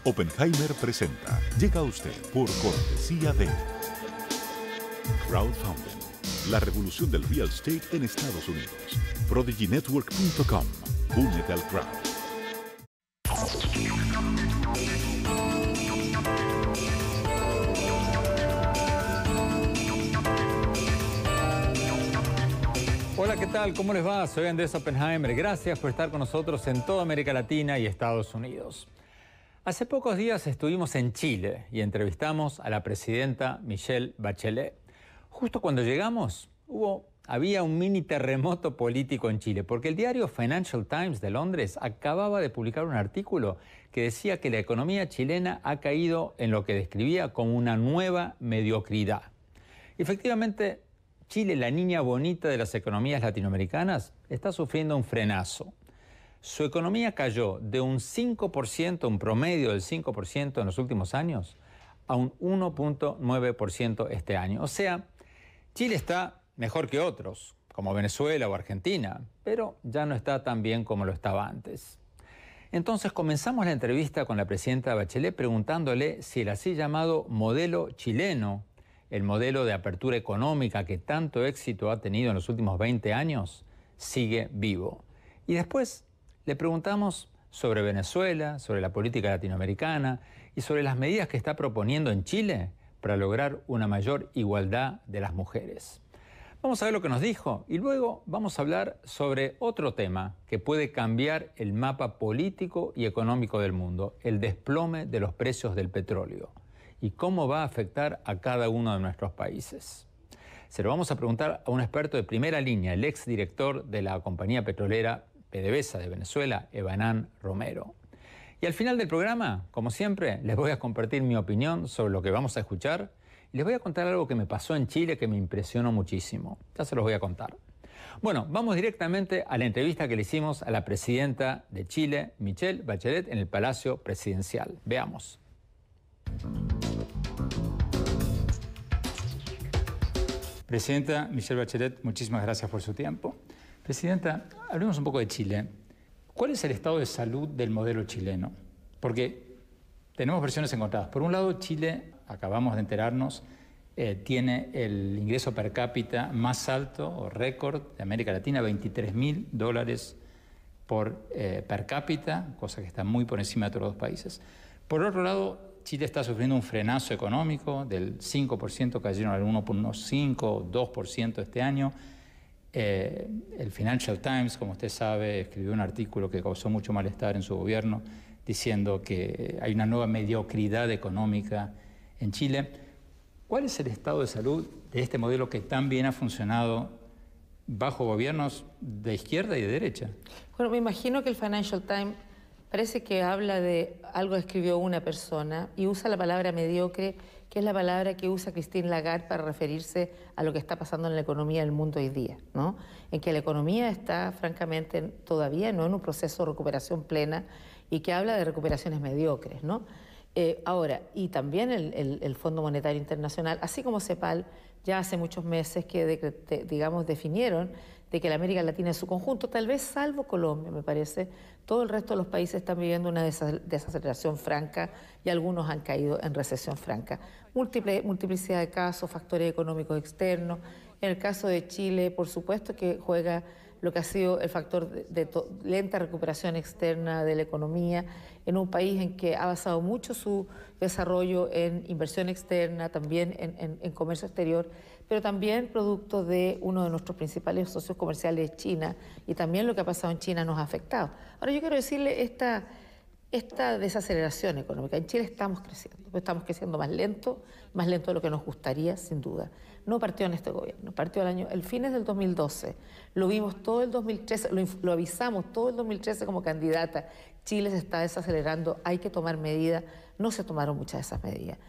Oppenheimer presenta. Llega a usted por cortesía de Crowdfunding, la revolución del real estate en Estados Unidos. ProdigyNetwork.com. Únete al crowd. Hola, ¿qué tal? ¿Cómo les va? Soy Andrés Oppenheimer. Gracias por estar con nosotros en toda América Latina y Estados Unidos. Hace pocos días estuvimos en Chile y entrevistamos a la presidenta Michelle Bachelet. Justo cuando llegamos, había un mini terremoto político en Chile, porque el diario Financial Times de Londres acababa de publicar un artículo que decía que la economía chilena ha caído en lo que describía como una nueva mediocridad. Efectivamente, Chile, la niña bonita de las economías latinoamericanas, está sufriendo un frenazo. Su economía cayó de un 5%, un promedio del 5% en los últimos años, a un 1.9% este año. O sea, Chile está mejor que otros, como Venezuela o Argentina, pero ya no está tan bien como lo estaba antes. Entonces comenzamos la entrevista con la presidenta Bachelet preguntándole si el así llamado modelo chileno, el modelo de apertura económica que tanto éxito ha tenido en los últimos 20 años, sigue vivo. Y después le preguntamos sobre Venezuela, sobre la política latinoamericana y sobre las medidas que está proponiendo en Chile para lograr una mayor igualdad de las mujeres. Vamos a ver lo que nos dijo y luego vamos a hablar sobre otro tema que puede cambiar el mapa político y económico del mundo, el desplome de los precios del petróleo y cómo va a afectar a cada uno de nuestros países. Se lo vamos a preguntar a un experto de primera línea, el exdirector de la compañía petrolera PDVSA de Venezuela, Evanán Romero. Y al final del programa, como siempre, les voy a compartir mi opinión sobre lo que vamos a escuchar y les voy a contar algo que me pasó en Chile que me impresionó muchísimo. Ya se los voy a contar. Bueno, vamos directamente a la entrevista que le hicimos a la presidenta de Chile, Michelle Bachelet, en el Palacio Presidencial. Veamos. Presidenta Michelle Bachelet, muchísimas gracias por su tiempo. Presidenta, hablemos un poco de Chile. ¿Cuál es el estado de salud del modelo chileno? Porque tenemos versiones encontradas. Por un lado, Chile, acabamos de enterarnos, tiene el ingreso per cápita más alto o récord de América Latina, $23.000 per cápita, cosa que está muy por encima de todos los países. Por otro lado, Chile está sufriendo un frenazo económico del 5%, cayeron al 1.5% o 2% este año. El Financial Times, como usted sabe, escribió un artículo que causó mucho malestar en su gobierno, diciendo que hay una nueva mediocridad económica en Chile. ¿Cuál es el estado de salud de este modelo que tan bien ha funcionado bajo gobiernos de izquierda y de derecha? Bueno, me imagino que el Financial Times parece que habla de algo que escribió una persona y usa la palabra mediocre, que es la palabra que usa Christine Lagarde para referirse a lo que está pasando en la economía del mundo hoy día, ¿no? En que la economía está, francamente, todavía no en un proceso de recuperación plena y que habla de recuperaciones mediocres, ¿no? Ahora, y también el Fondo Monetario Internacional, así como CEPAL, ya hace muchos meses que, definieron de que la América Latina en su conjunto, tal vez salvo Colombia, me parece, todo el resto de los países están viviendo una desaceleración franca y algunos han caído en recesión franca. Multiplicidad de casos, factores económicos externos. En el caso de Chile, por supuesto que juega lo que ha sido el factor de lenta recuperación externa de la economía, en un país en que ha basado mucho su desarrollo en inversión externa, también en comercio exterior, pero también producto de uno de nuestros principales socios comerciales, China, y también lo que ha pasado en China nos ha afectado. Ahora yo quiero decirle esta desaceleración económica. En Chile estamos creciendo más lento de lo que nos gustaría, sin duda. No partió en este gobierno, partió el fines del 2012, lo vimos todo el 2013, lo avisamos todo el 2013 como candidata. Chile se está desacelerando, hay que tomar medidas, no se tomaron muchas de esas medidas.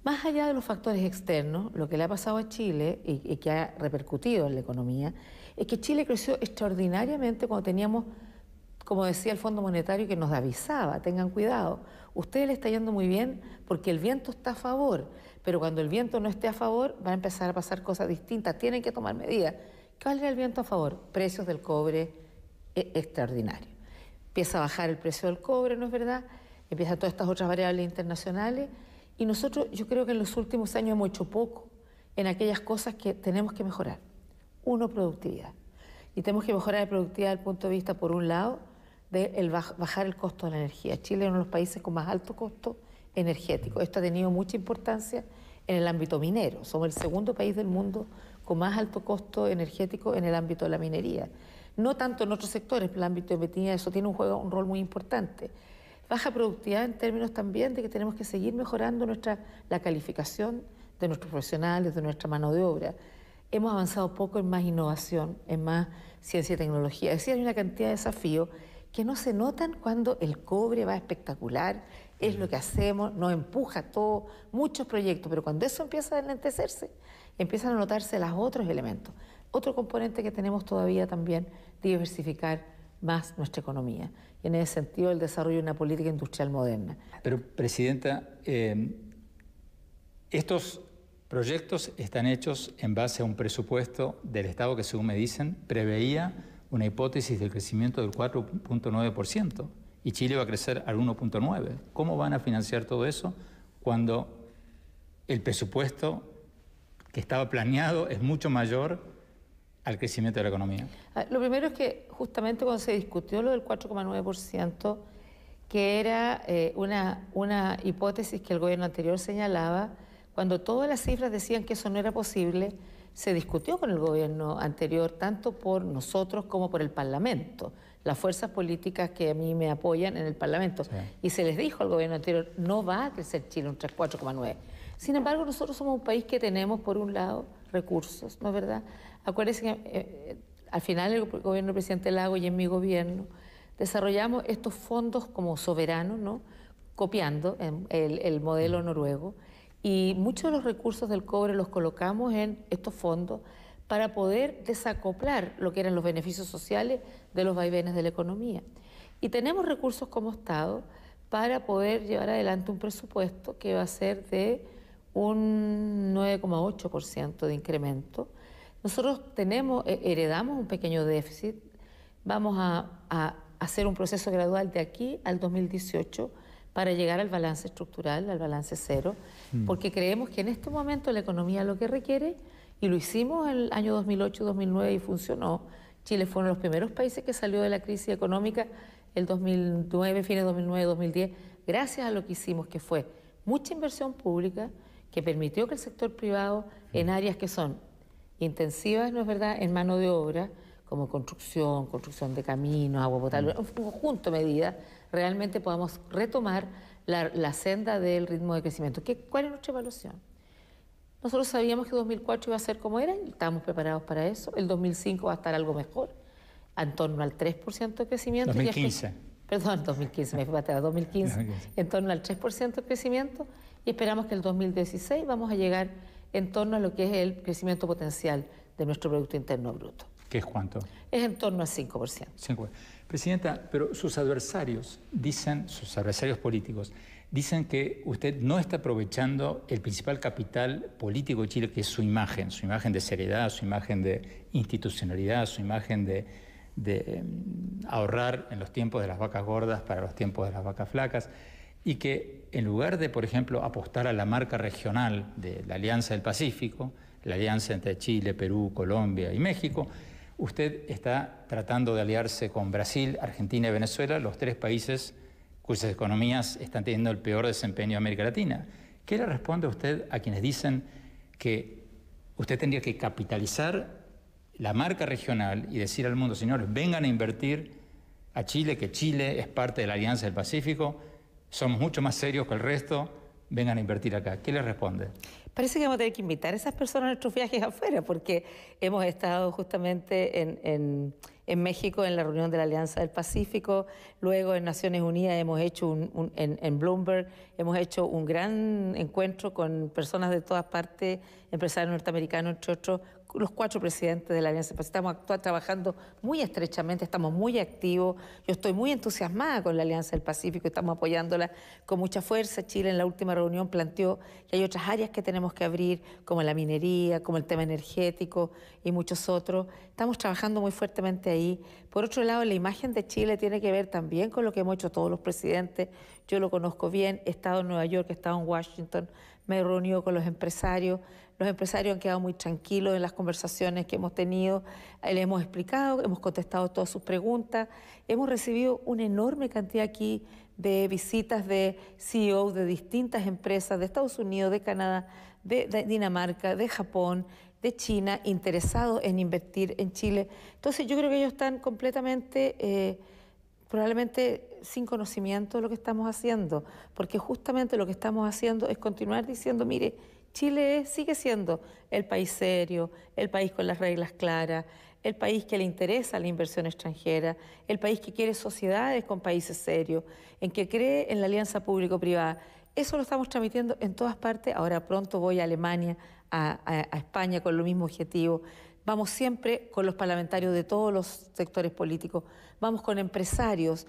Más allá de los factores externos, lo que le ha pasado a Chile y que ha repercutido en la economía, es que Chile creció extraordinariamente cuando teníamos, como decía el Fondo Monetario, que nos avisaba, tengan cuidado, ustedes le está yendo muy bien porque el viento está a favor, pero cuando el viento no esté a favor va a empezar a pasar cosas distintas, tienen que tomar medidas. ¿Cuál era el viento a favor? Precios del cobre extraordinarios. Empieza a bajar el precio del cobre, ¿no es verdad? empiezan todas estas otras variables internacionales, y nosotros yo creo que en los últimos años hemos hecho poco en aquellas cosas que tenemos que mejorar. Uno, productividad. Y tenemos que mejorar la productividad desde el punto de vista, por un lado, de bajar el costo de la energía. Chile es uno de los países con más alto costo energético. Esto ha tenido mucha importancia en el ámbito minero. Somos el segundo país del mundo con más alto costo energético en el ámbito de la minería. No tanto en otros sectores, pero el ámbito de minería eso tiene un rol muy importante. Baja productividad en términos también de que tenemos que seguir mejorando la calificación de nuestros profesionales, de nuestra mano de obra. Hemos avanzado poco en más innovación, en más ciencia y tecnología. Es decir, hay una cantidad de desafíos que no se notan cuando el cobre va espectacular, es lo que hacemos, nos empuja todo, muchos proyectos, pero cuando eso empieza a enlentecerse, empiezan a notarse los otros elementos. Otro componente que tenemos todavía también, diversificar más nuestra economía. Y en ese sentido, el desarrollo de una política industrial moderna. Pero, Presidenta, estos proyectos están hechos en base a un presupuesto del Estado que, según me dicen, preveía una hipótesis de crecimiento del 4.9% y Chile va a crecer al 1.9%. ¿Cómo van a financiar todo eso cuando el presupuesto que estaba planeado es mucho mayor al crecimiento de la economía? Lo primero es que justamente cuando se discutió lo del 4.9%, que era una hipótesis que el gobierno anterior señalaba, cuando todas las cifras decían que eso no era posible, se discutió con el gobierno anterior, tanto por nosotros como por el Parlamento, las fuerzas políticas que a mí me apoyan en el Parlamento. Sí. Y se les dijo al gobierno anterior, no va a crecer Chile un 4,9%. Sin embargo, nosotros somos un país que tenemos, por un lado, recursos, ¿no es verdad? Acuérdense que al final el gobierno del presidente Lagos y en mi gobierno desarrollamos estos fondos como soberanos, ¿no? Copiando el modelo noruego, y muchos de los recursos del cobre los colocamos en estos fondos para poder desacoplar lo que eran los beneficios sociales de los vaivenes de la economía. Y tenemos recursos como Estado para poder llevar adelante un presupuesto que va a ser de un 9,8% de incremento. Nosotros heredamos un pequeño déficit, vamos a hacer un proceso gradual de aquí al 2018 para llegar al balance estructural, al balance cero, porque creemos que en este momento la economía lo que requiere, y lo hicimos en el año 2008-2009 y funcionó. Chile fue uno de los primeros países que salió de la crisis económica el 2009, fines de 2009-2010, gracias a lo que hicimos, que fue mucha inversión pública, que permitió que el sector privado, en áreas que son intensivas, ¿no es verdad?, en mano de obra, como construcción de caminos, agua potable, un conjunto de medidas, realmente podamos retomar la senda del ritmo de crecimiento. ¿Cuál es nuestra evaluación? Nosotros sabíamos que 2004 iba a ser como era, y estábamos preparados para eso. El 2005 va a estar algo mejor, en torno al 3% de crecimiento. 2015. Perdón, 2015, me fui para 2015, en torno al 3% de crecimiento, y esperamos que el 2016 vamos a llegar en torno a lo que es el crecimiento potencial de nuestro Producto Interno Bruto. ¿Qué es cuánto? Es en torno al 5%. 5%. Presidenta, pero sus adversarios políticos, dicen que usted no está aprovechando el principal capital político de Chile, que es su imagen de seriedad, su imagen de institucionalidad, su imagen de ahorrar en los tiempos de las vacas gordas para los tiempos de las vacas flacas, y que en lugar de, por ejemplo, apostar a la marca regional de la Alianza del Pacífico, la alianza entre Chile, Perú, Colombia y México, usted está tratando de aliarse con Brasil, Argentina y Venezuela, los tres países cuyas economías están teniendo el peor desempeño de América Latina. ¿Qué le responde a usted a quienes dicen que usted tendría que capitalizar la marca regional y decir al mundo, señores, vengan a invertir a Chile, que Chile es parte de la Alianza del Pacífico, somos mucho más serios que el resto, vengan a invertir acá? ¿Qué le responde? Parece que vamos a tener que invitar a esas personas a nuestros viajes afuera, porque hemos estado justamente en México en la reunión de la Alianza del Pacífico, luego en Naciones Unidas hemos hecho en Bloomberg, hemos hecho un gran encuentro con personas de todas partes, empresarios norteamericanos, entre otros, los 4 presidentes de la Alianza del Pacífico. Estamos trabajando muy estrechamente, estamos muy activos. Yo estoy muy entusiasmada con la Alianza del Pacífico, estamos apoyándola con mucha fuerza. Chile en la última reunión planteó que hay otras áreas que tenemos que abrir, como la minería, como el tema energético y muchos otros. Estamos trabajando muy fuertemente ahí. Por otro lado, la imagen de Chile tiene que ver también con lo que hemos hecho todos los presidentes. yo lo conozco bien, he estado en Nueva York, he estado en Washington, me he reunido con los empresarios han quedado muy tranquilos en las conversaciones que hemos tenido, les hemos explicado, hemos contestado todas sus preguntas, hemos recibido una enorme cantidad aquí de visitas de CEOs de distintas empresas de Estados Unidos, de Canadá, de Dinamarca, de Japón, de China, interesados en invertir en Chile. Entonces yo creo que ellos están completamente, probablemente sin conocimiento de lo que estamos haciendo, porque justamente lo que estamos haciendo es continuar diciendo, mire, Chile sigue siendo el país serio, el país con las reglas claras, el país que le interesa la inversión extranjera, el país que quiere sociedades con países serios, en que cree en la alianza público-privada. Eso lo estamos transmitiendo en todas partes. Ahora pronto voy a Alemania, a España con lo mismo objetivo. Vamos siempre con los parlamentarios de todos los sectores políticos, vamos con empresarios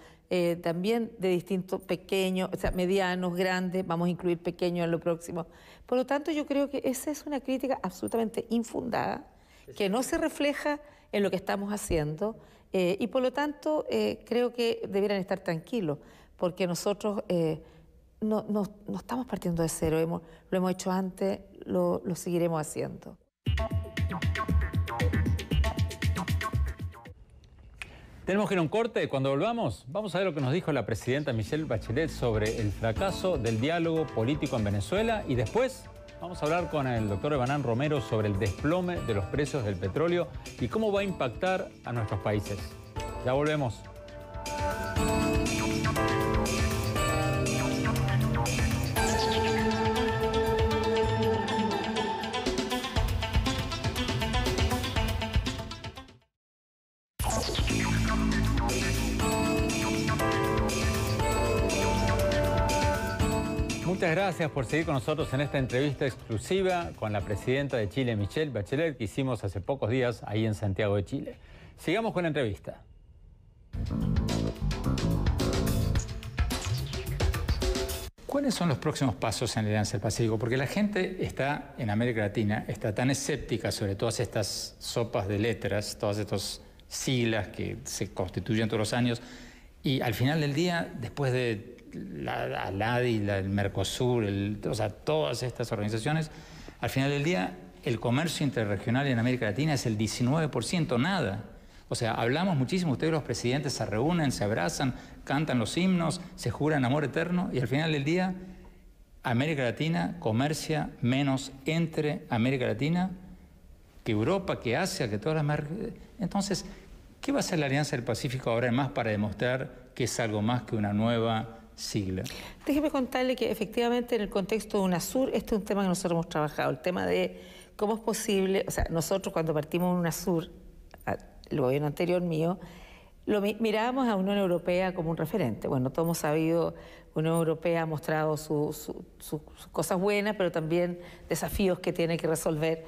también de distintos pequeños, o sea, medianos, grandes, vamos a incluir pequeños en lo próximo. Por lo tanto, yo creo que esa es una crítica absolutamente infundada, que no se refleja en lo que estamos haciendo y por lo tanto creo que debieran estar tranquilos, porque nosotros no estamos partiendo de cero, lo hemos hecho antes, lo seguiremos haciendo. Tenemos que ir a un corte. Cuando volvamos, vamos a ver lo que nos dijo la presidenta Michelle Bachelet sobre el fracaso del diálogo político en Venezuela y después vamos a hablar con el doctor Evanán Romero sobre el desplome de los precios del petróleo y cómo va a impactar a nuestros países. Ya volvemos. Muchas gracias por seguir con nosotros en esta entrevista exclusiva con la presidenta de Chile, Michelle Bachelet, que hicimos hace pocos días ahí en Santiago de Chile. Sigamos con la entrevista. ¿Cuáles son los próximos pasos en la Alianza del Pacífico? Porque la gente está en América Latina, está tan escéptica sobre todas estas sopas de letras, todas estas siglas que se constituyen todos los años, y al final del día, después de la ALADI, el Mercosur, o sea, todas estas organizaciones, al final del día el comercio interregional en América Latina es el 19%, nada. O sea, hablamos muchísimo, ustedes los presidentes se reúnen, se abrazan, cantan los himnos, se juran amor eterno y al final del día América Latina comercia menos entre América Latina que Europa, que Asia, que todas las... Entonces, ¿qué va a hacer la Alianza del Pacífico ahora más para demostrar que es algo más que una nueva sigla? Déjeme contarle que efectivamente en el contexto de UNASUR, este es un tema que nosotros hemos trabajado, el tema de cómo es posible, o sea, nosotros cuando partimos en UNASUR, el gobierno anterior mío, mirábamos a Unión Europea como un referente. Bueno, todos hemos sabido, Unión Europea ha mostrado sus cosas buenas, pero también desafíos que tiene que resolver.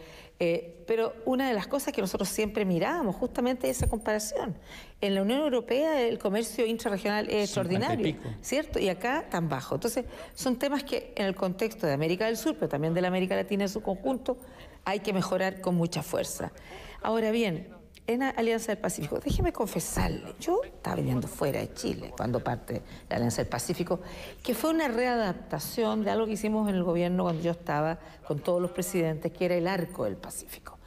Pero una de las cosas que nosotros siempre mirábamos justamente es esa comparación. En la Unión Europea el comercio intrarregional es extraordinario, ¿cierto? Y acá tan bajo. Entonces son temas que en el contexto de América del Sur, pero también de la América Latina en su conjunto, hay que mejorar con mucha fuerza. Ahora bien, en la Alianza del Pacífico, déjeme confesarle, yo estaba viviendo fuera de Chile cuando parte la Alianza del Pacífico, que fue una readaptación de algo que hicimos en el gobierno cuando yo estaba con todos los presidentes, que era el Arco del Pacífico.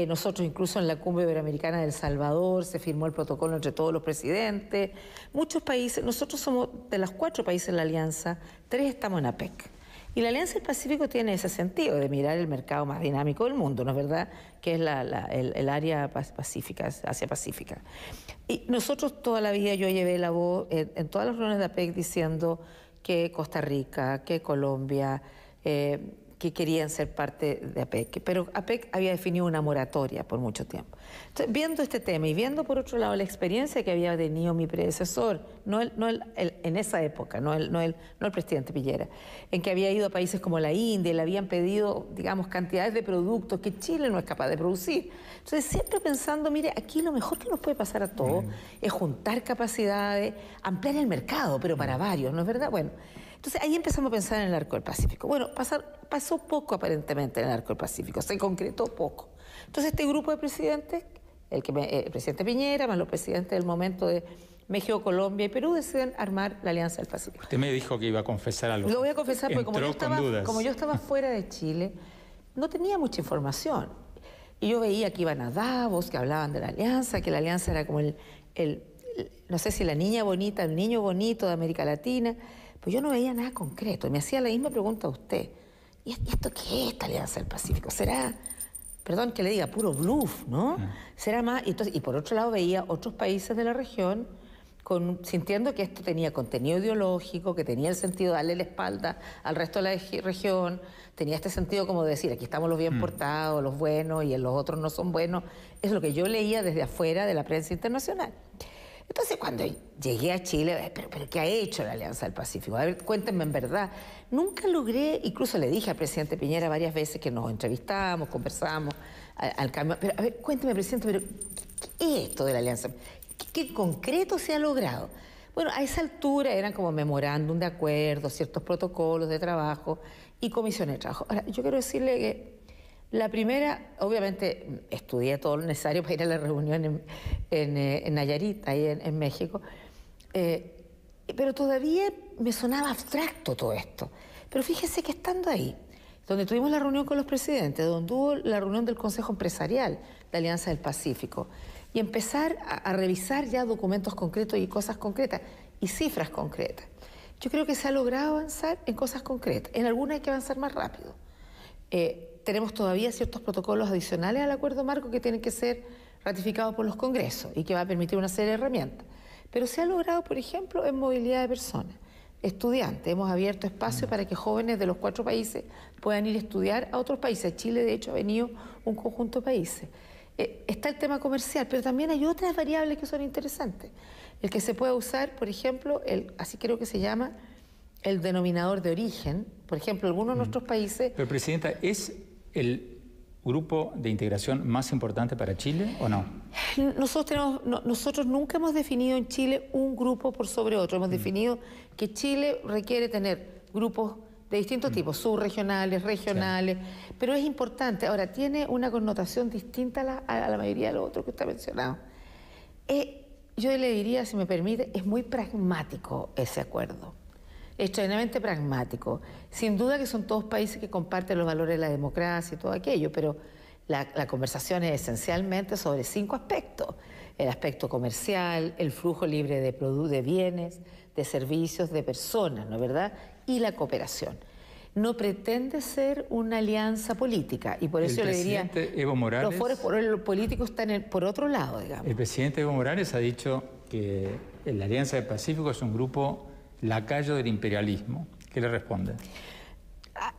Nosotros incluso en la Cumbre Iberoamericana de El Salvador se firmó el protocolo entre todos los presidentes. Muchos países, nosotros somos de los 4 países en la Alianza, 3 estamos en APEC. Y la Alianza del Pacífico tiene ese sentido de mirar el mercado más dinámico del mundo, ¿no es verdad? Que es el área pacífica, Asia-Pacífica. Y nosotros toda la vida yo llevé la voz en todas las reuniones de APEC diciendo que Costa Rica, que Colombia, que querían ser parte de APEC, pero APEC había definido una moratoria por mucho tiempo. Entonces, viendo este tema y viendo por otro lado la experiencia que había tenido mi predecesor, en esa época, no el presidente Piñera, en que había ido a países como la India y le habían pedido, digamos, cantidades de productos que Chile no es capaz de producir. Entonces, siempre pensando, mire, aquí lo mejor que nos puede pasar a todos es juntar capacidades, ampliar el mercado, pero para varios, ¿no es verdad? Bueno, entonces ahí empezamos a pensar en el Arco del Pacífico. Bueno, pasó poco aparentemente en el Arco del Pacífico, se concretó poco. Entonces este grupo de presidentes, el presidente Piñera, más los presidentes del momento de México, Colombia y Perú deciden armar la Alianza del Pacífico. Usted me dijo que iba a confesar algo. Lo voy a confesar porque Entró como yo estaba fuera de Chile, no tenía mucha información. Y yo veía que iban a Davos, que hablaban de la Alianza, que la Alianza era como no sé si la niña bonita, el niño bonito de América Latina, pues yo no veía nada concreto. Y me hacía la misma pregunta a usted. ¿Y esto qué es esta Alianza del Pacífico? ¿Será, perdón que le diga, puro bluff, ¿no? ¿Será más? Y por otro lado veía otros países de la región sintiendo que esto tenía contenido ideológico, que tenía el sentido de darle la espalda al resto de la región, tenía este sentido como de decir, aquí estamos los bien portados, los buenos, y los otros no son buenos. Es lo que yo leía desde afuera de la prensa internacional. Entonces, cuando llegué a Chile, ¿pero qué ha hecho la Alianza del Pacífico? A ver, cuéntenme en verdad. Nunca logré, incluso le dije al presidente Piñera varias veces que nos entrevistamos, conversamos, al cambio. Pero, a ver, cuénteme, presidente, pero ¿qué es esto de la Alianza? ¿Qué en concreto se ha logrado? Bueno, a esa altura eran como memorándum de acuerdo, ciertos protocolos de trabajo y comisiones de trabajo. Ahora, yo quiero decirle que la primera, obviamente, estudié todo lo necesario para ir a la reunión en Nayarit, ahí en México, pero todavía me sonaba abstracto todo esto. Pero fíjese que estando ahí, donde tuvimos la reunión con los presidentes, donde hubo la reunión del Consejo Empresarial de Alianza del Pacífico, y empezar a revisar ya documentos concretos y cosas concretas, y cifras concretas. Yo creo que se ha logrado avanzar en cosas concretas. En algunas hay que avanzar más rápido. Tenemos todavía ciertos protocolos adicionales al acuerdo marco que tienen que ser ratificados por los congresos y que va a permitir una serie de herramientas. Pero se ha logrado, por ejemplo, en movilidad de personas, estudiantes. Hemos abierto espacio para que jóvenes de los 4 países puedan ir a estudiar a otros países. Chile, de hecho, ha venido un conjunto de países. Está el tema comercial, pero también hay otras variables que son interesantes. El que se puede usar, por ejemplo, así creo que se llama, el denominador de origen. Por ejemplo, algunos de nuestros países... Pero, Presidenta, ¿es el grupo de integración más importante para Chile o no? Nosotros nunca hemos definido en Chile un grupo por sobre otro. Hemos definido que Chile requiere tener grupos de distintos tipos, subregionales, regionales, pero es importante. Ahora, tiene una connotación distinta a la mayoría de los otros que está mencionado. Yo le diría, si me permite, es muy pragmático ese acuerdo, extraordinariamente pragmático. Sin duda que son todos países que comparten los valores de la democracia y todo aquello, pero la conversación es esencialmente sobre 5 aspectos. El aspecto comercial, el flujo libre de bienes, de servicios, de personas, ¿no es verdad? Y la cooperación. No pretende ser una alianza política y por eso yo le diría... El presidente Evo Morales... Los foros políticos están por otro lado, digamos. El presidente Evo Morales ha dicho que la Alianza del Pacífico es un grupo lacayo del imperialismo. ¿Qué le responde?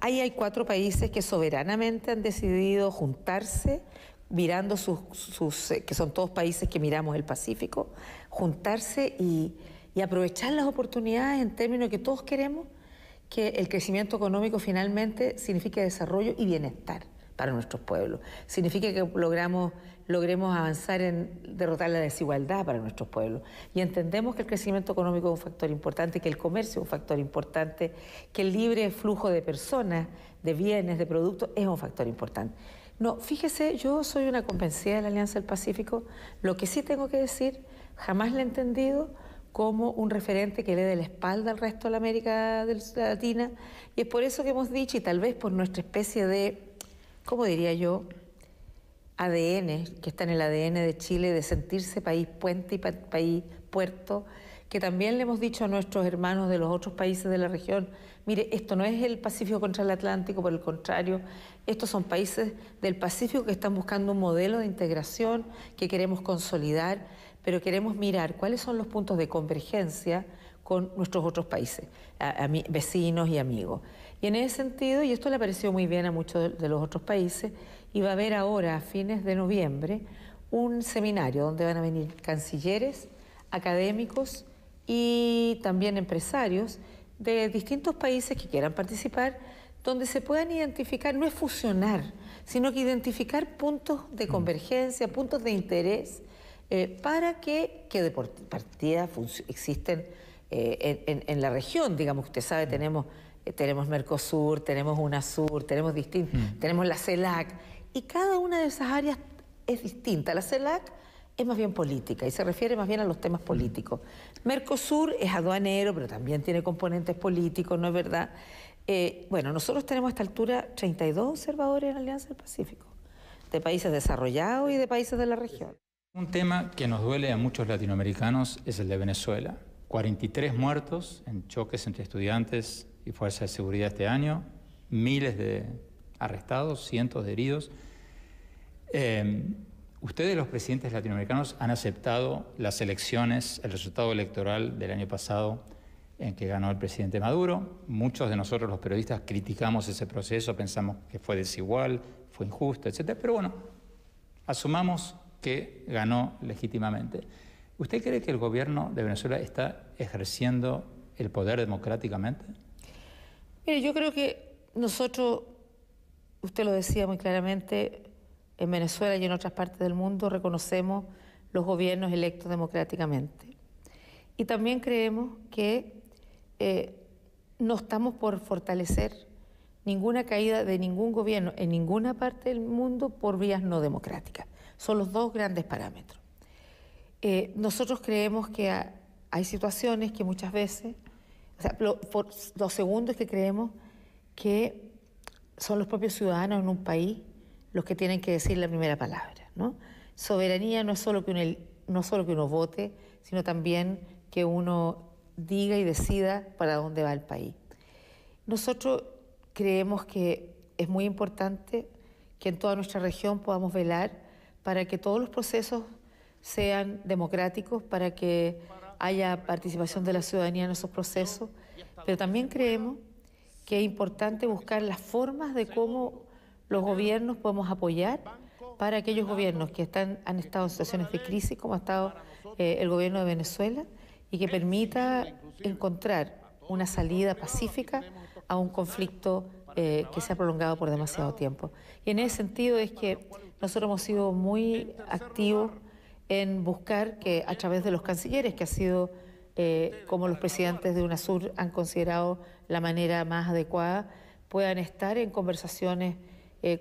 Ahí hay 4 países que soberanamente han decidido juntarse, mirando que son todos países que miramos el Pacífico, juntarse y aprovechar las oportunidades en términos que todos queremos, que el crecimiento económico finalmente signifique desarrollo y bienestar para nuestros pueblos. Significa que logremos avanzar en derrotar la desigualdad para nuestros pueblos. Y entendemos que el crecimiento económico es un factor importante, que el comercio es un factor importante, que el libre flujo de personas, de bienes, de productos es un factor importante. No, fíjese, yo soy una convencida de la Alianza del Pacífico. Lo que sí tengo que decir, jamás la he entendido como un referente que le dé la espalda al resto de la América Latina, y es por eso que hemos dicho, y tal vez por nuestra especie de, ¿cómo diría yo?, ADN, que está en el ADN de Chile, de sentirse país puente y país puerto, que también le hemos dicho a nuestros hermanos de los otros países de la región, mire, esto no es el Pacífico contra el Atlántico, por el contrario, estos son países del Pacífico que están buscando un modelo de integración que queremos consolidar, pero queremos mirar cuáles son los puntos de convergencia con nuestros otros países, vecinos y amigos. Y en ese sentido, y esto le pareció muy bien a muchos de los otros países, iba a haber ahora, a fines de noviembre, un seminario donde van a venir cancilleres, académicos y también empresarios de distintos países que quieran participar, donde se puedan identificar, no es fusionar, sino que identificar puntos de convergencia, puntos de interés, para que de partida existen en la región, digamos, usted sabe, tenemos Mercosur, tenemos UNASUR, tenemos la CELAC, y cada una de esas áreas es distinta. La CELAC es más bien política y se refiere más bien a los temas políticos. Mercosur es aduanero, pero también tiene componentes políticos, ¿no es verdad? Bueno, nosotros tenemos a esta altura 32 observadores en la Alianza del Pacífico, de países desarrollados y de países de la región. Un tema que nos duele a muchos latinoamericanos es el de Venezuela. 43 muertos en choques entre estudiantes y fuerzas de seguridad este año, miles de arrestados, cientos de heridos. Ustedes, los presidentes latinoamericanos, han aceptado las elecciones, el resultado electoral del año pasado en que ganó el presidente Maduro. Muchos de nosotros, los periodistas, criticamos ese proceso, pensamos que fue desigual, fue injusto, etc. Pero bueno, asumamos que ganó legítimamente. ¿Usted cree que el gobierno de Venezuela está ejerciendo el poder democráticamente? Mire, yo creo que nosotros, usted lo decía muy claramente, en Venezuela y en otras partes del mundo reconocemos los gobiernos electos democráticamente. Y también creemos que no estamos por fortalecer ninguna caída de ningún gobierno en ninguna parte del mundo por vías no democráticas. Son los dos grandes parámetros. Nosotros creemos que hay situaciones que muchas veces, o sea, lo segundo es que creemos que son los propios ciudadanos en un país los que tienen que decir la primera palabra, ¿no? Soberanía no es solo que uno vote, sino también que uno diga y decida para dónde va el país. Nosotros creemos que es muy importante que en toda nuestra región podamos velar para que todos los procesos sean democráticos, para que haya participación de la ciudadanía en esos procesos, pero también creemos que es importante buscar las formas de cómo los gobiernos podemos apoyar para aquellos gobiernos que han estado en situaciones de crisis, como ha estado el gobierno de Venezuela, y que permita encontrar una salida pacífica a un conflicto que se ha prolongado por demasiado tiempo. Y en ese sentido es que nosotros hemos sido muy activos en buscar que a través de los cancilleres, que ha sido como los presidentes de UNASUR han considerado la manera más adecuada, puedan estar en conversaciones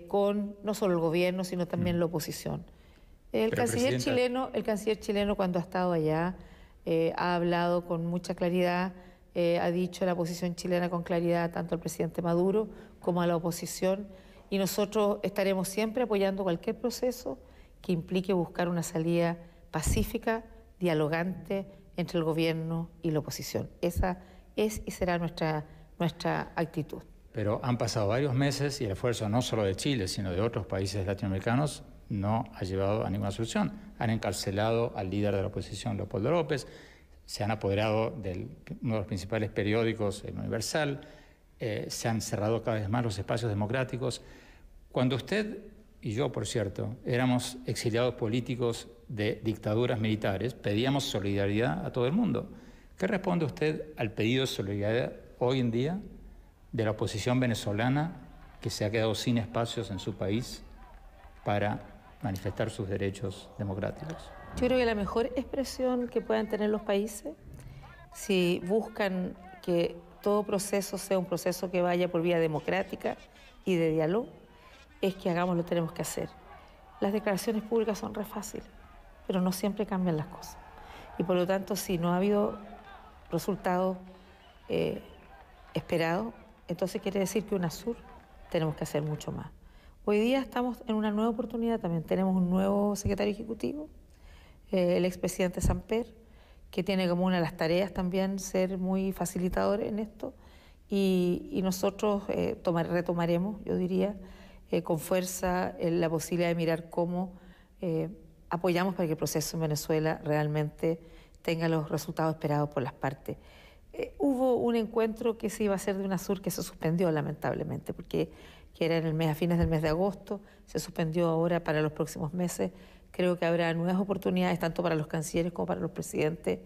con no solo el gobierno, sino también la oposición. El canciller chileno, cuando ha estado allá, ha hablado con mucha claridad, ha dicho la posición chilena con claridad tanto al presidente Maduro como a la oposición, y nosotros estaremos siempre apoyando cualquier proceso que implique buscar una salida pacífica, dialogante entre el gobierno y la oposición. Esa es y será nuestra actitud. Pero han pasado varios meses y el esfuerzo no solo de Chile, sino de otros países latinoamericanos no ha llevado a ninguna solución. Han encarcelado al líder de la oposición, Leopoldo López, se han apoderado de uno de los principales periódicos, El Universal, se han cerrado cada vez más los espacios democráticos. Cuando usted y yo, por cierto, éramos exiliados políticos de dictaduras militares, pedíamos solidaridad a todo el mundo. ¿Qué responde usted al pedido de solidaridad hoy en día de la oposición venezolana que se ha quedado sin espacios en su país para manifestar sus derechos democráticos? Yo creo que la mejor expresión que puedan tener los países, si buscan que todo proceso sea un proceso que vaya por vía democrática y de diálogo, es que hagamos lo que tenemos que hacer. Las declaraciones públicas son re fáciles, pero no siempre cambian las cosas. Y por lo tanto, si no ha habido resultados esperados, entonces quiere decir que UNASUR tenemos que hacer mucho más. Hoy día estamos en una nueva oportunidad también. Tenemos un nuevo secretario ejecutivo, el expresidente Samper, que tiene como una de las tareas también ser muy facilitador en esto. Y nosotros retomaremos, yo diría, con fuerza la posibilidad de mirar cómo apoyamos para que el proceso en Venezuela realmente tenga los resultados esperados por las partes. Hubo un encuentro que se iba a hacer de UNASUR que se suspendió lamentablemente, porque que era a fines del mes de agosto, se suspendió ahora para los próximos meses. Creo que habrá nuevas oportunidades, tanto para los cancilleres como para los presidentes,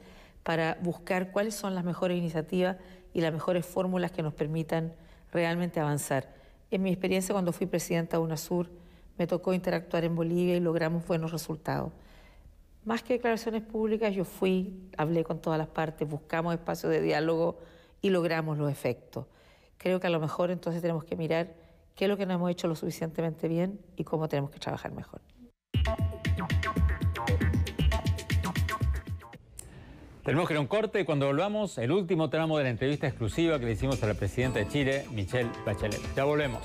para buscar cuáles son las mejores iniciativas y las mejores fórmulas que nos permitan realmente avanzar. En mi experiencia, cuando fui presidenta de UNASUR, me tocó interactuar en Bolivia y logramos buenos resultados. Más que declaraciones públicas, yo hablé con todas las partes, buscamos espacios de diálogo y logramos los efectos. Creo que a lo mejor entonces tenemos que mirar qué es lo que no hemos hecho lo suficientemente bien y cómo tenemos que trabajar mejor. Tenemos que ir a un corte y cuando volvamos, el último tramo de la entrevista exclusiva que le hicimos a la presidenta de Chile, Michelle Bachelet. Ya volvemos.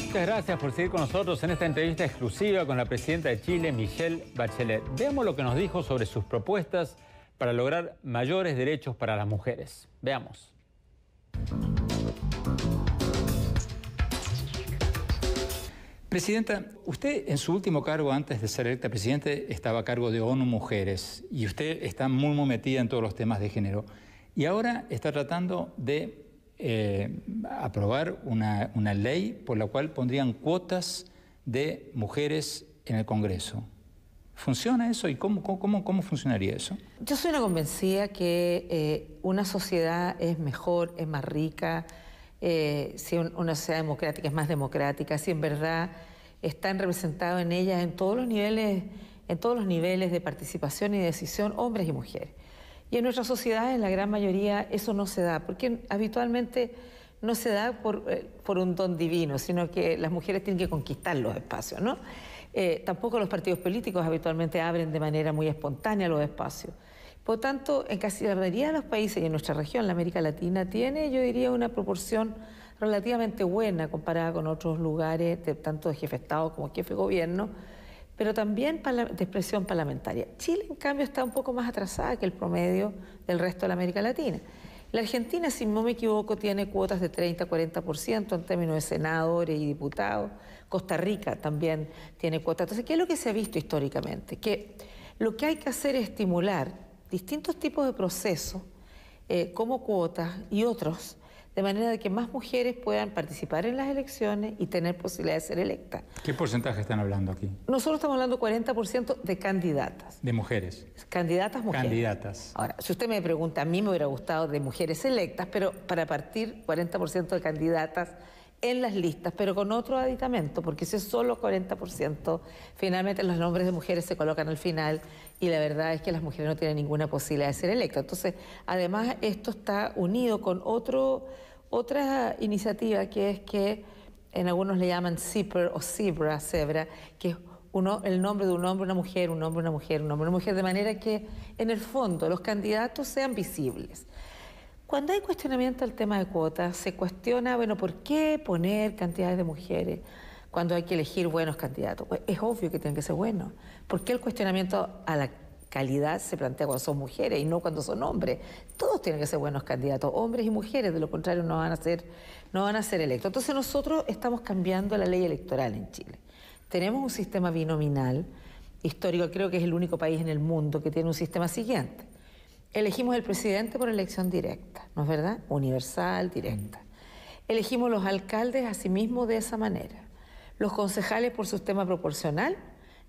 Muchas gracias por seguir con nosotros en esta entrevista exclusiva con la presidenta de Chile, Michelle Bachelet. Veamos lo que nos dijo sobre sus propuestas para lograr mayores derechos para las mujeres. Veamos. Presidenta, usted en su último cargo antes de ser electa presidente estaba a cargo de ONU Mujeres y usted está muy metida en todos los temas de género y ahora está tratando de aprobar una ley por la cual pondrían cuotas de mujeres en el Congreso. ¿Funciona eso y cómo funcionaría eso? Yo soy una convencida que una sociedad es mejor, es más rica, si una sociedad democrática es más democrática, si en verdad están representados en ella en todos los niveles de participación y decisión, hombres y mujeres. Y en nuestras sociedades, en la gran mayoría, eso no se da, porque habitualmente no se da por un don divino, sino que las mujeres tienen que conquistar los espacios, ¿no? Tampoco los partidos políticos habitualmente abren de manera muy espontánea los espacios. Por tanto, en casi la mayoría de los países y en nuestra región, la América Latina, tiene, yo diría, una proporción relativamente buena comparada con otros lugares, tanto de jefe de Estado como jefe de gobierno, pero también de expresión parlamentaria. Chile, en cambio, está un poco más atrasada que el promedio del resto de la América Latina. La Argentina, si no me equivoco, tiene cuotas de 30-40% en términos de senadores y diputados. Costa Rica también tiene cuotas. Entonces, ¿qué es lo que se ha visto históricamente? Que lo que hay que hacer es estimular distintos tipos de procesos, como cuotas y otros, de manera de que más mujeres puedan participar en las elecciones y tener posibilidad de ser electas. ¿Qué porcentaje están hablando aquí? Nosotros estamos hablando 40% de candidatas. ¿De mujeres? Candidatas mujeres. Candidatas. Ahora, si usted me pregunta, a mí me hubiera gustado de mujeres electas, pero para partir 40% de candidatas en las listas, pero con otro aditamento, porque si es solo 40%, finalmente los nombres de mujeres se colocan al final y la verdad es que las mujeres no tienen ninguna posibilidad de ser electas. Entonces, además, esto está unido con otra iniciativa que es que en algunos le llaman CIPER o cebra, que es el nombre de un hombre, una mujer, un hombre, una mujer, un hombre, una mujer, de manera que en el fondo los candidatos sean visibles. Cuando hay cuestionamiento al tema de cuotas, se cuestiona, bueno, ¿por qué poner cantidades de mujeres cuando hay que elegir buenos candidatos? Pues es obvio que tienen que ser buenos. ¿Por qué el cuestionamiento a la calidad se plantea cuando son mujeres y no cuando son hombres? Todos tienen que ser buenos candidatos, hombres y mujeres, de lo contrario no van a ser electos. Entonces nosotros estamos cambiando la ley electoral en Chile. Tenemos un sistema binominal histórico, creo que es el único país en el mundo que tiene un sistema siguiente. Elegimos el presidente por elección directa, ¿no es verdad? Universal, directa. Elegimos los alcaldes asimismo de esa manera, los concejales por sistema proporcional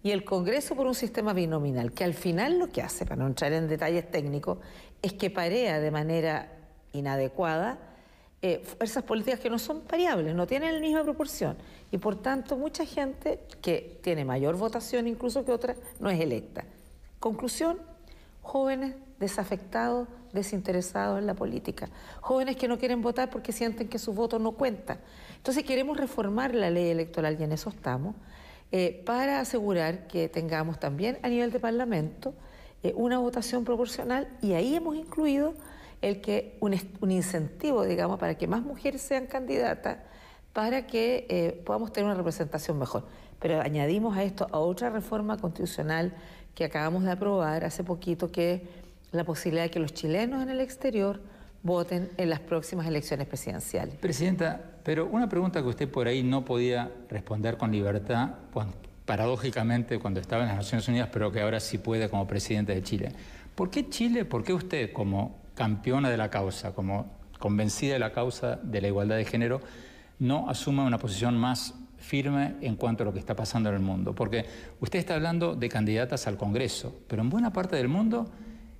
y el Congreso por un sistema binominal, que al final lo que hace, para no entrar en detalles técnicos, es que parea de manera inadecuada fuerzas políticas que no son variables, no tienen la misma proporción y por tanto mucha gente que tiene mayor votación incluso que otra no es electa. Conclusión, jóvenes desafectados, desinteresados en la política, jóvenes que no quieren votar porque sienten que su voto no cuenta. Entonces queremos reformar la ley electoral y en eso estamos, para asegurar que tengamos también a nivel de Parlamento una votación proporcional y ahí hemos incluido un incentivo, digamos, para que más mujeres sean candidatas para que podamos tener una representación mejor. Pero añadimos a esto a otra reforma constitucional que acabamos de aprobar hace poquito, que es la posibilidad de que los chilenos en el exterior voten en las próximas elecciones presidenciales. Presidenta, pero una pregunta que usted por ahí no podía responder con libertad, paradójicamente cuando estaba en las Naciones Unidas, pero que ahora sí puede como presidente de Chile. ¿Por qué Chile, por qué usted como campeona de la causa, como convencida de la causa de la igualdad de género, no asume una posición más firme en cuanto a lo que está pasando en el mundo? Porque usted está hablando de candidatas al Congreso, pero en buena parte del mundo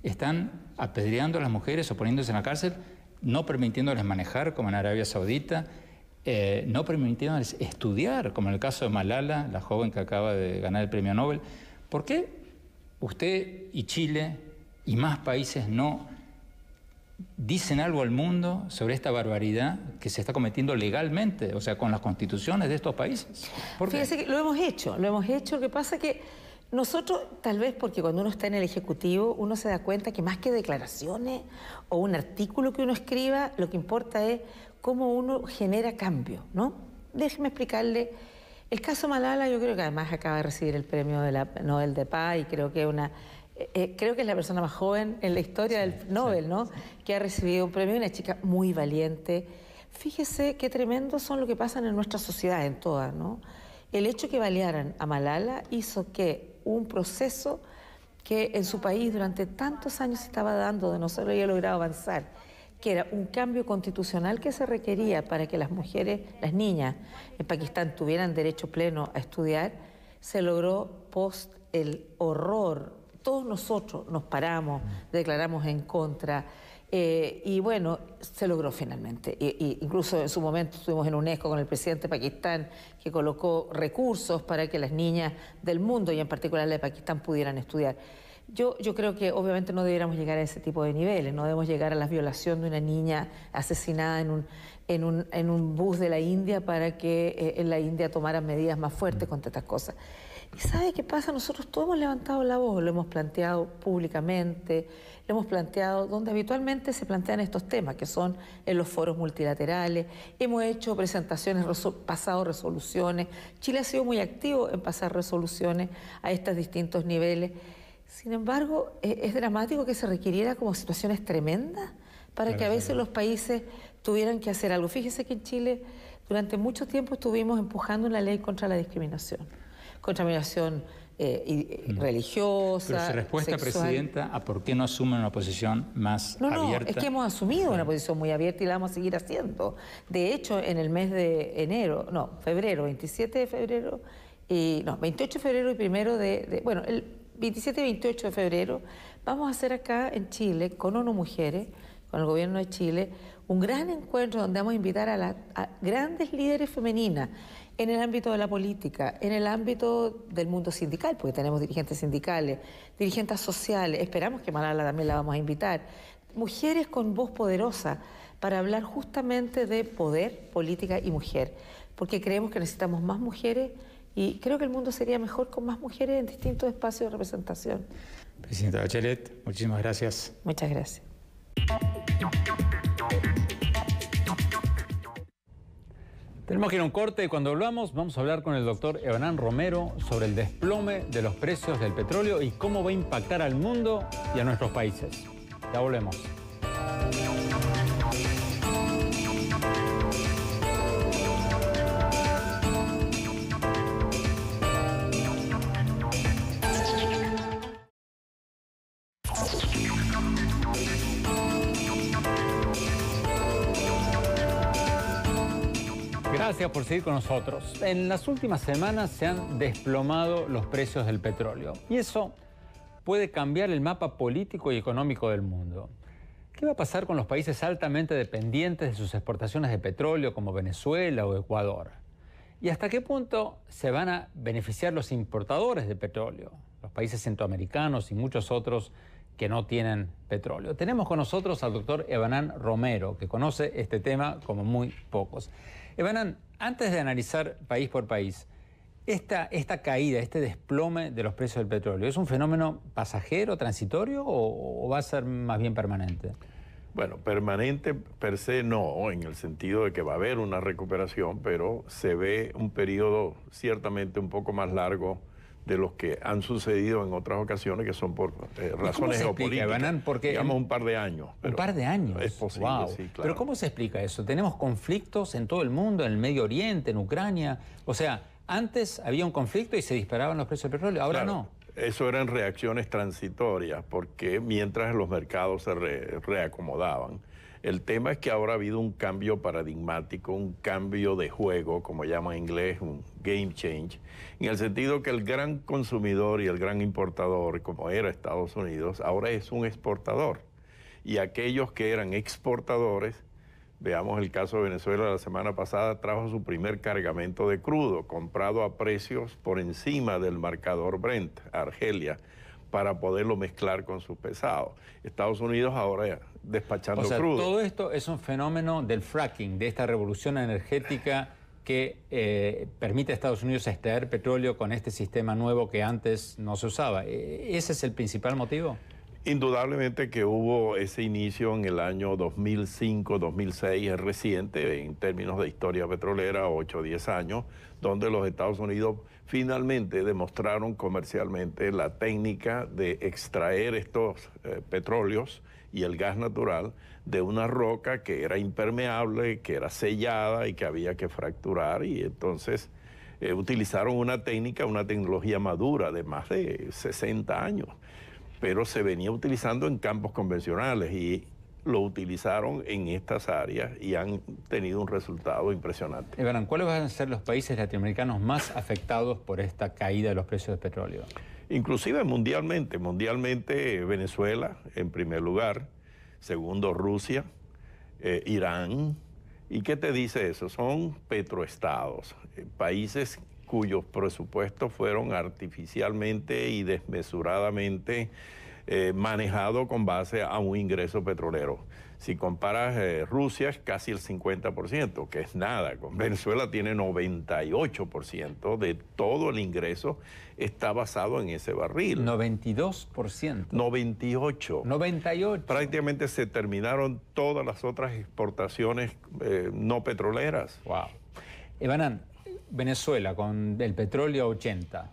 están apedreando a las mujeres o poniéndose en la cárcel, no permitiéndoles manejar, como en Arabia Saudita, no permitieron estudiar, como en el caso de Malala, la joven que acaba de ganar el premio Nobel. ¿Por qué usted y Chile y más países no dicen algo al mundo sobre esta barbaridad que se está cometiendo legalmente, o sea, con las constituciones de estos países? Fíjese que lo hemos hecho. Lo que pasa es que nosotros, tal vez porque cuando uno está en el Ejecutivo, uno se da cuenta que más que declaraciones o un artículo que uno escriba, lo que importa es cómo uno genera cambio, ¿no? Déjeme explicarle. El caso Malala, yo creo que además acaba de recibir el premio de la Nobel de Paz y creo que es la persona más joven en la historia del Nobel, ¿no? Que ha recibido un premio, una chica muy valiente. Fíjese qué tremendo son lo que pasan en nuestra sociedad, en todas, ¿no? El hecho que balearan a Malala hizo que un proceso que en su país durante tantos años se estaba dando, de no se había logrado avanzar, que era un cambio constitucional que se requería para que las mujeres, las niñas en Pakistán tuvieran derecho pleno a estudiar, se logró post el horror. Todos nosotros nos paramos, declaramos en contra, y bueno, se logró finalmente. Incluso en su momento estuvimos en UNESCO con el presidente de Pakistán, que colocó recursos para que las niñas del mundo, y en particular la de Pakistán, pudieran estudiar. Yo creo que obviamente no debiéramos llegar a ese tipo de niveles, no debemos llegar a la violación de una niña asesinada en un bus de la India para que en la India tomaran medidas más fuertes contra estas cosas. ¿Y sabe qué pasa? Nosotros todos hemos levantado la voz, lo hemos planteado públicamente, lo hemos planteado donde habitualmente se plantean estos temas, que son en los foros multilaterales. Hemos hecho presentaciones, pasado resoluciones. Chile ha sido muy activo en pasar resoluciones a estos distintos niveles. Sin embargo, es dramático que se requiriera como situaciones tremendas para que a veces los países tuvieran que hacer algo. Fíjese que en Chile durante mucho tiempo estuvimos empujando una ley contra la discriminación religiosa, pero su respuesta, sexual. Presidenta, a por qué no asumen una posición más abierta. No, es que hemos asumido una posición muy abierta y la vamos a seguir haciendo. De hecho, en el mes de febrero, 27 de febrero, 28 de febrero y el 27 y 28 de febrero, vamos a hacer acá en Chile, con ONU Mujeres, con el gobierno de Chile, un gran encuentro donde vamos a invitar a grandes líderes femeninas en el ámbito de la política, en el ámbito del mundo sindical, porque tenemos dirigentes sindicales, dirigentes sociales, esperamos que Malala también la vamos a invitar, mujeres con voz poderosa para hablar justamente de poder, política y mujer, porque creemos que necesitamos más mujeres y creo que el mundo sería mejor con más mujeres en distintos espacios de representación. Presidenta Bachelet, muchísimas gracias. Muchas gracias. Tenemos que ir a un corte y cuando volvamos vamos a hablar con el doctor Evanán Romero sobre el desplome de los precios del petróleo y cómo va a impactar al mundo y a nuestros países. Ya volvemos. Gracias por seguir con nosotros. En las últimas semanas se han desplomado los precios del petróleo y eso puede cambiar el mapa político y económico del mundo. ¿Qué va a pasar con los países altamente dependientes de sus exportaciones de petróleo como Venezuela o Ecuador? ¿Y hasta qué punto se van a beneficiar los importadores de petróleo, los países centroamericanos y muchos otros que no tienen petróleo? Tenemos con nosotros al doctor Evanán Romero, que conoce este tema como muy pocos. Evanán, antes de analizar país por país, esta caída, este desplome de los precios del petróleo, ¿es un fenómeno pasajero, transitorio o va a ser más bien permanente? Bueno, permanente per se no, en el sentido de que va a haber una recuperación, pero se ve un periodo ciertamente un poco más largo de los que han sucedido en otras ocasiones, que son por razones geopolíticas. Evanán? Porque digamos un par de años. ¿Un par de años? Es posible, wow. Sí, claro. Pero ¿cómo se explica eso? Tenemos conflictos en todo el mundo, en el Medio Oriente, en Ucrania. O sea, antes había un conflicto y se disparaban los precios del petróleo, ahora claro, no. Eso eran reacciones transitorias, porque mientras los mercados se reacomodaban. El tema es que ahora ha habido un cambio paradigmático, un cambio de juego, como llama en inglés, un game change, en el sentido que el gran consumidor y el gran importador, como era Estados Unidos, ahora es un exportador. Y aquellos que eran exportadores Veamos el caso de Venezuela. La semana pasada trajo su primer cargamento de crudo, comprado a precios por encima del marcador Brent, Argelia, para poderlo mezclar con sus pesados. Estados Unidos ahora despachando crudo. Todo esto es un fenómeno del fracking, de esta revolución energética que permite a Estados Unidos extraer petróleo con este sistema nuevo que antes no se usaba. ¿Ese es el principal motivo? Indudablemente que hubo ese inicio en el año 2005, 2006, es reciente en términos de historia petrolera, 8 o 10 años, donde los Estados Unidos finalmente demostraron comercialmente la técnica de extraer estos petróleos y el gas natural de una roca que era impermeable, que era sellada y que había que fracturar, y entonces utilizaron una técnica, una tecnología madura de más de 60 años, pero se venía utilizando en campos convencionales y lo utilizaron en estas áreas y han tenido un resultado impresionante. Ebrán, ¿cuáles van a ser los países latinoamericanos más afectados por esta caída de los precios del petróleo? Inclusive mundialmente Venezuela en primer lugar, segundo Rusia, Irán. ¿Y qué te dice eso? Son petroestados, países cuyos presupuestos fueron artificialmente y desmesuradamente manejados con base a un ingreso petrolero. Si comparas Rusia es casi el 50%, que es nada. Venezuela tiene 98% de todo el ingreso está basado en ese barril. 92%. 98%. 98%. Prácticamente se terminaron todas las otras exportaciones no petroleras. Wow. Ebrán, Venezuela con el petróleo a 80,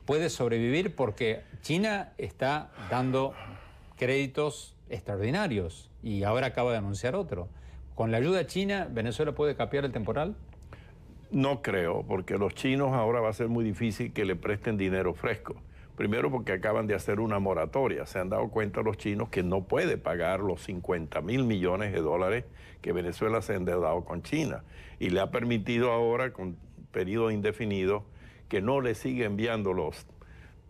¿puede sobrevivir? Porque China está dando créditos extraordinarios y ahora acaba de anunciar otro. ¿Con la ayuda china, Venezuela puede capear el temporal? No creo, porque los chinos ahora va a ser muy difícil que le presten dinero fresco. Primero porque acaban de hacer una moratoria. Se han dado cuenta los chinos que no puede pagar los 50.000 millones de dólares que Venezuela se ha endeudado con China. Y le ha permitido ahora, con periodo indefinido, que no le siga enviando los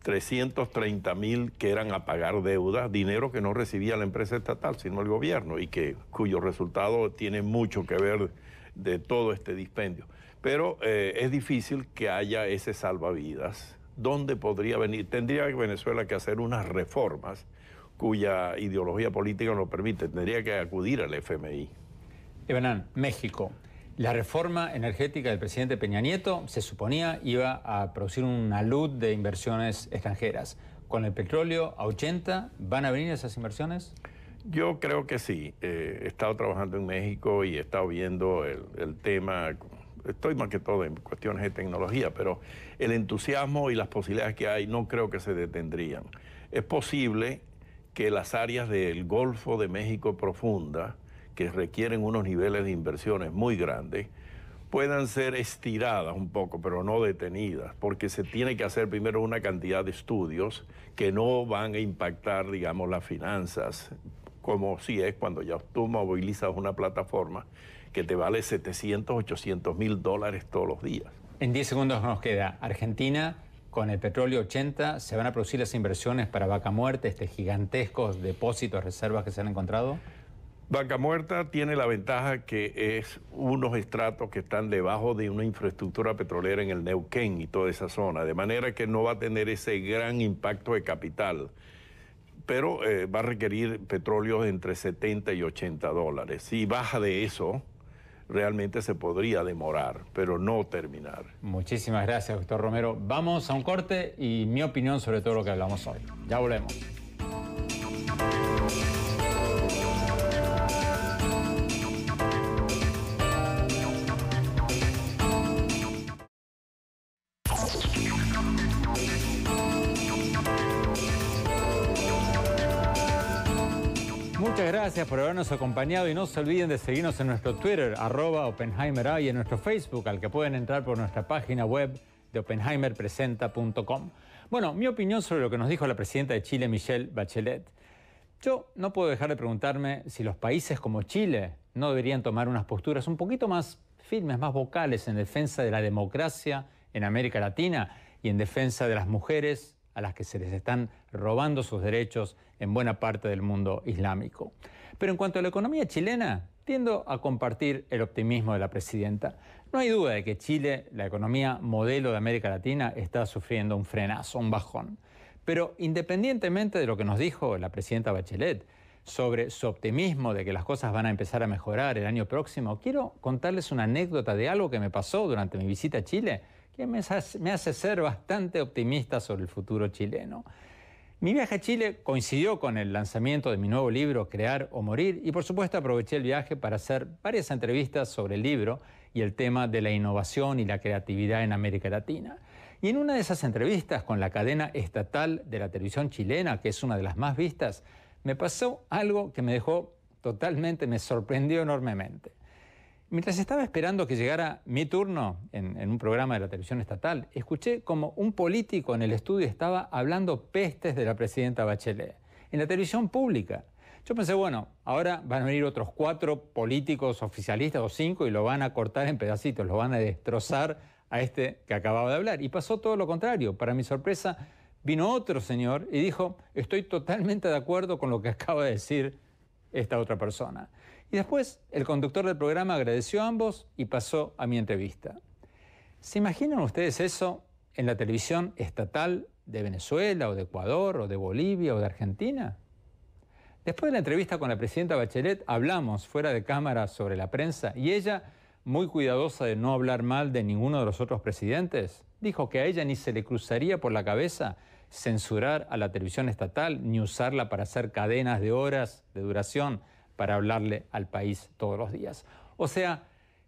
330.000 que eran a pagar deudas, dinero que no recibía la empresa estatal, sino el gobierno, y cuyo resultado tiene mucho que ver de todo este dispendio. Pero es difícil que haya ese salvavidas. ¿Dónde podría venir? Tendría Venezuela que hacer unas reformas cuya ideología política no lo permite. Tendría que acudir al FMI. Ebrán, México. La reforma energética del presidente Peña Nieto se suponía iba a producir una luz de inversiones extranjeras. ¿Con el petróleo a 80 van a venir esas inversiones? Yo creo que sí. He estado trabajando en México y he estado viendo el tema. Estoy más que todo en cuestiones de tecnología, pero el entusiasmo y las posibilidades que hay no creo que se detendrían. Es posible que las áreas del Golfo de México profunda, que requieren unos niveles de inversiones muy grandes, puedan ser estiradas un poco, pero no detenidas, porque se tiene que hacer primero una cantidad de estudios que no van a impactar, digamos, las finanzas, como si es cuando ya tú movilizas una plataforma que te vale 700, 800 mil dólares todos los días. En 10 segundos nos queda. Argentina, con el petróleo 80, ¿se van a producir las inversiones para Vaca Muerta, gigantescos depósitos, reservas que se han encontrado? Vaca Muerta tiene la ventaja que es unos estratos que están debajo de una infraestructura petrolera en el Neuquén y toda esa zona, de manera que no va a tener ese gran impacto de capital, pero va a requerir petróleo entre 70 y 80 dólares. Si baja de eso, realmente se podría demorar, pero no terminar. Muchísimas gracias, doctor Romero. Vamos a un corte y mi opinión sobre todo lo que hablamos hoy. Ya volvemos. Muchas gracias por habernos acompañado y no se olviden de seguirnos en nuestro Twitter, @OppenheimerA, y en nuestro Facebook, al que pueden entrar por nuestra página web de oppenheimerpresenta.com. Bueno, mi opinión sobre lo que nos dijo la presidenta de Chile, Michelle Bachelet. Yo no puedo dejar de preguntarme si los países como Chile no deberían tomar unas posturas un poquito más firmes, más vocales en defensa de la democracia en América Latina y en defensa de las mujeres a las que se les están robando sus derechos en buena parte del mundo islámico. Pero en cuanto a la economía chilena, tiendo a compartir el optimismo de la presidenta. No hay duda de que Chile, la economía modelo de América Latina, está sufriendo un frenazo, un bajón. Pero independientemente de lo que nos dijo la presidenta Bachelet sobre su optimismo de que las cosas van a empezar a mejorar el año próximo, quiero contarles una anécdota de algo que me pasó durante mi visita a Chile, que me hace ser bastante optimista sobre el futuro chileno. Mi viaje a Chile coincidió con el lanzamiento de mi nuevo libro, Crear o Morir, y por supuesto aproveché el viaje para hacer varias entrevistas sobre el libro y el tema de la innovación y la creatividad en América Latina. Y en una de esas entrevistas con la cadena estatal de la televisión chilena, que es una de las más vistas, me pasó algo que me sorprendió enormemente. Mientras estaba esperando que llegara mi turno en un programa de la televisión estatal, escuché como un político en el estudio estaba hablando pestes de la presidenta Bachelet, en la televisión pública. Yo pensé, bueno, ahora van a venir otros 4 políticos oficialistas o 5 y lo van a cortar en pedacitos, lo van a destrozar a este que acababa de hablar. Y pasó todo lo contrario. Para mi sorpresa, vino otro señor y dijo, estoy totalmente de acuerdo con lo que acaba de decir esta otra persona. Y después el conductor del programa agradeció a ambos y pasó a mi entrevista. ¿Se imaginan ustedes eso en la televisión estatal de Venezuela o de Ecuador o de Bolivia o de Argentina? Después de la entrevista con la presidenta Bachelet hablamos fuera de cámara sobre la prensa y ella, muy cuidadosa de no hablar mal de ninguno de los otros presidentes, dijo que a ella ni se le cruzaría por la cabeza censurar a la televisión estatal ni usarla para hacer cadenas de horas de duración para hablarle al país todos los días. O sea,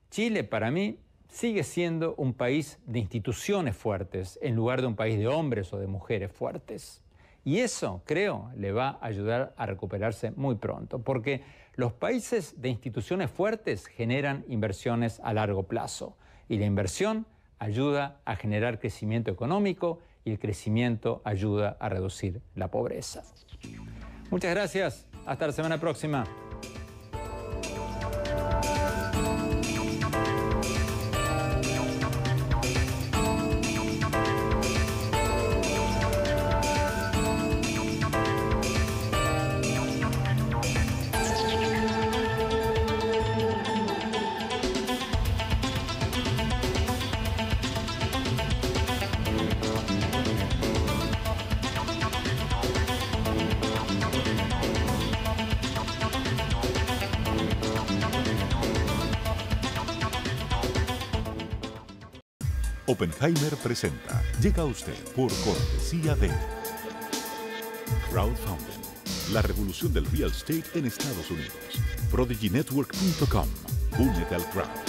Chile para mí sigue siendo un país de instituciones fuertes en lugar de un país de hombres o de mujeres fuertes. Y eso, creo, le va a ayudar a recuperarse muy pronto, porque los países de instituciones fuertes generan inversiones a largo plazo y la inversión ayuda a generar crecimiento económico y el crecimiento ayuda a reducir la pobreza. Muchas gracias. Hasta la semana próxima. Oppenheimer presenta. Llega a usted por cortesía de Crowdfunding, la revolución del real estate en Estados Unidos. ProdigyNetwork.com. Únete al crowd.